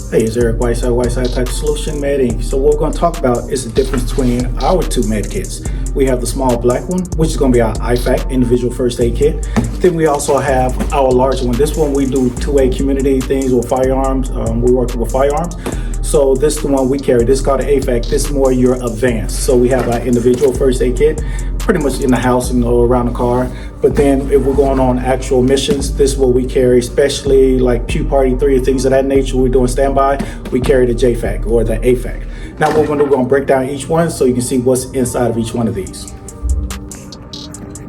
Hey, it's Eric Whiteside type solution med Inc. So what we're going to talk about is the difference between our two med kits. We have the small black one, which is going to be our IFAK, individual first aid kit. Then we also have our larger one. This one we do 2A community things with firearms. We work with firearms. So this is the one we carry. This is called the AFAK. This is more your advanced. So we have our individual first aid kit, pretty much in the house and around the car. But then if we're going on actual missions, this is what we carry, especially like Pew Party 3 or things of that nature. We're doing standby, we carry the JFAK or the AFAK. Now what we're going to break down each one so you can see what's inside of each one of these.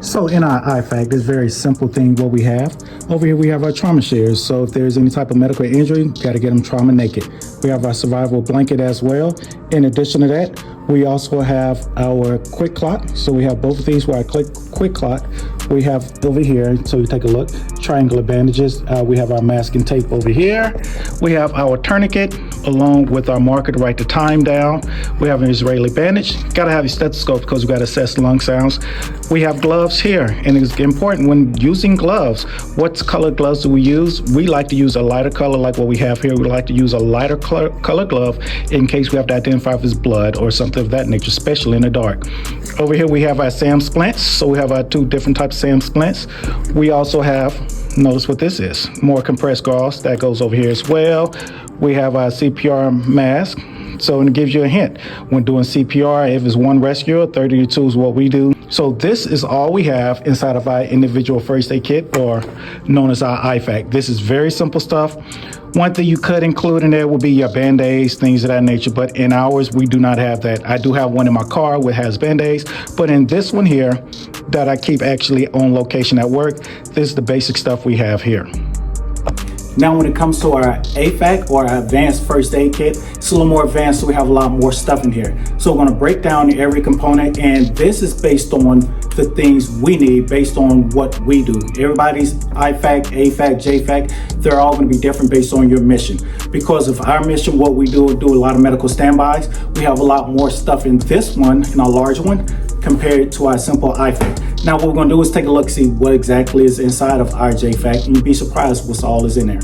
So in our IFAK, this very simple thing what we have. Over here we have our trauma shares. So if there's any type of medical injury, got to get them trauma naked. We have our survival blanket as well. In addition to that, we also have our quick clock. So we have both of these where I click quick clock. We have over here, so you take a look, triangular bandages. We have our masking tape over here. We have our tourniquet along with our marker to write the time down. We have an Israeli bandage. Gotta have your stethoscope because we gotta assess lung sounds. We have gloves here, and it's important when using gloves, what color gloves do we use? We like to use a lighter color like what we have here. We like to use a lighter color glove in case we have to identify if it's blood or something of that nature, especially in the dark. Over here we have our SAM splints. So we have our two different types of SAM splints. We also have, notice what this is, more compressed gauze that goes over here as well. We have our CPR mask. So it gives you a hint when doing CPR, if it's one rescue, 32 is what we do. So this is all we have inside of our individual first aid kit, or known as our IFAK. This is very simple stuff. One thing you could include in there would be your Band-Aids, things of that nature, but in ours, we do not have that. I do have one in my car which has Band-Aids, but in this one here that I keep actually on location at work, this is the basic stuff we have here. Now when it comes to our AFAK or our advanced first aid kit, it's a little more advanced, so we have a lot more stuff in here. So we're going to break down every component, and this is based on the things we need based on what we do. Everybody's IFAK, AFAK, JFAK, they're all going to be different based on your mission. Because of our mission, what we do a lot of medical standbys. We have a lot more stuff in this one, in our large one, compared to our simple IFAK. Now what we're going to do is take a look, see what exactly is inside of our JFAK, and you'd be surprised what's all is in there.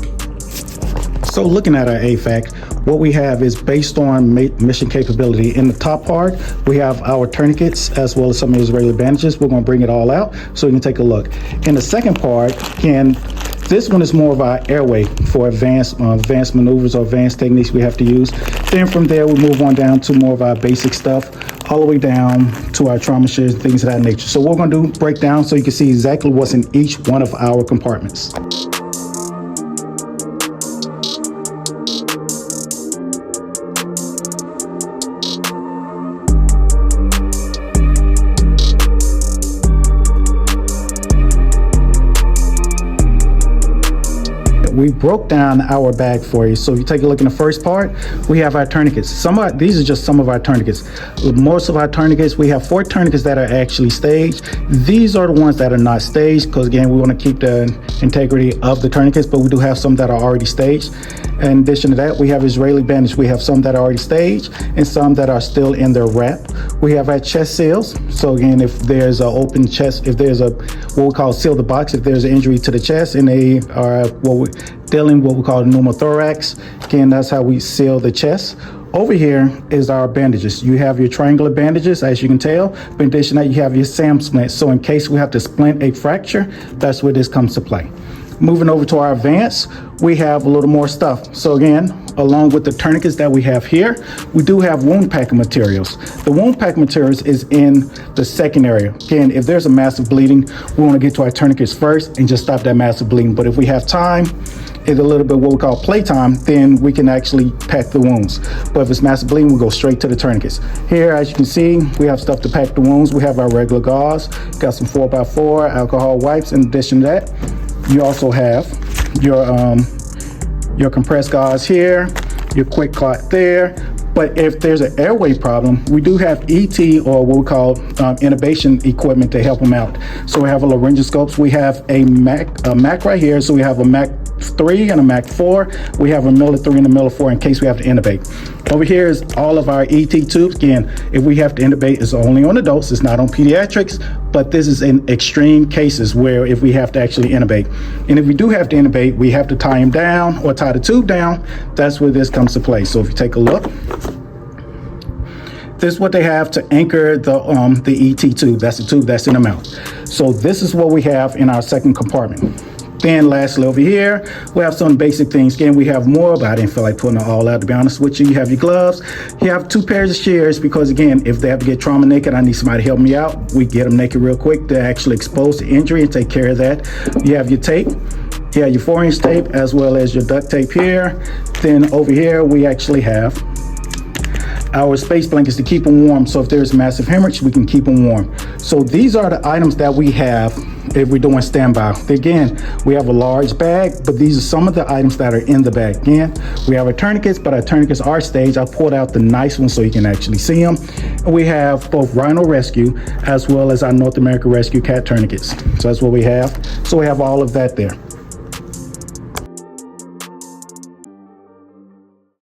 So looking at our AFAK, what we have is based on mission capability. In the top part, we have our tourniquets as well as some Israeli bandages. We're going to bring it all out so you can take a look. In the second part, this one is more of our airway for advanced maneuvers or advanced techniques we have to use. Then from there, we move on down to more of our basic stuff, all the way down to our trauma shares, things of that nature. So what we're going to do, break down so you can see exactly what's in each one of our compartments. We broke down our bag for you. So if you take a look in the first part, we have our tourniquets. These are just some of our tourniquets. Most of our tourniquets, we have 4 tourniquets that are actually staged. These are the ones that are not staged because again, we want to keep the integrity of the tourniquets, but we do have some that are already staged. In addition to that, we have Israeli bandage. We have some that are already staged and some that are still in their wrap. We have our chest seals. So again, if there's an open chest, if there's what we call seal the box, if there's an injury to the chest and they are dealing what we call pneumothorax, again, that's how we seal the chest. Over here is our bandages. You have your triangular bandages, as you can tell. But in addition to that, you have your SAM splint. So in case we have to splint a fracture, that's where this comes to play. Moving over to our advanced, we have a little more stuff. So again, along with the tourniquets that we have here, we do have wound packing materials. The wound packing materials is in the second area. Again, if there's a massive bleeding, we want to get to our tourniquets first and just stop that massive bleeding. But if we have time, it's a little bit what we call playtime, then we can actually pack the wounds. But if it's massive bleeding, we go straight to the tourniquets. Here, as you can see, we have stuff to pack the wounds. We have our regular gauze, got some 4x4 alcohol wipes. In addition to that, you also have your compressed gauze here, your quick clot there. But if there's an airway problem, we do have ET, or what we call intubation equipment to help them out. So we have a laryngoscopes. We have a Mac right here. So we have a Mac 3 and a Mac 4. We have a Miller 3 and a Miller 4 in case we have to intubate. Over here is all of our ET tubes. Again, if we have to intubate, it's only on adults, it's not on pediatrics, but this is in extreme cases where if we have to actually intubate. And if we do have to intubate, we have to tie him down or tie the tube down. That's where this comes to play. So if you take a look, this is what they have to anchor the ET tube. That's the tube that's in the mouth. So this is what we have in our second compartment. Then lastly over here, we have some basic things. Again, we have more, but I didn't feel like putting it all out, to be honest with you. You have your gloves. You have 2 pairs of shears because, again, if they have to get trauma naked, I need somebody to help me out. We get them naked real quick to actually expose the injury and take care of that. You have your tape. You have your 4-inch tape as well as your duct tape here. Then over here, we actually have our space blankets to keep them warm. So if there's massive hemorrhage, we can keep them warm. So these are the items that we have if we're doing standby. Again, we have a large bag, but these are some of the items that are in the bag. Again, we have our tourniquets, but our tourniquets are staged. I pulled out the nice ones so you can actually see them. And we have both Rhino Rescue as well as our North America Rescue cat tourniquets. So that's what we have. So we have all of that there.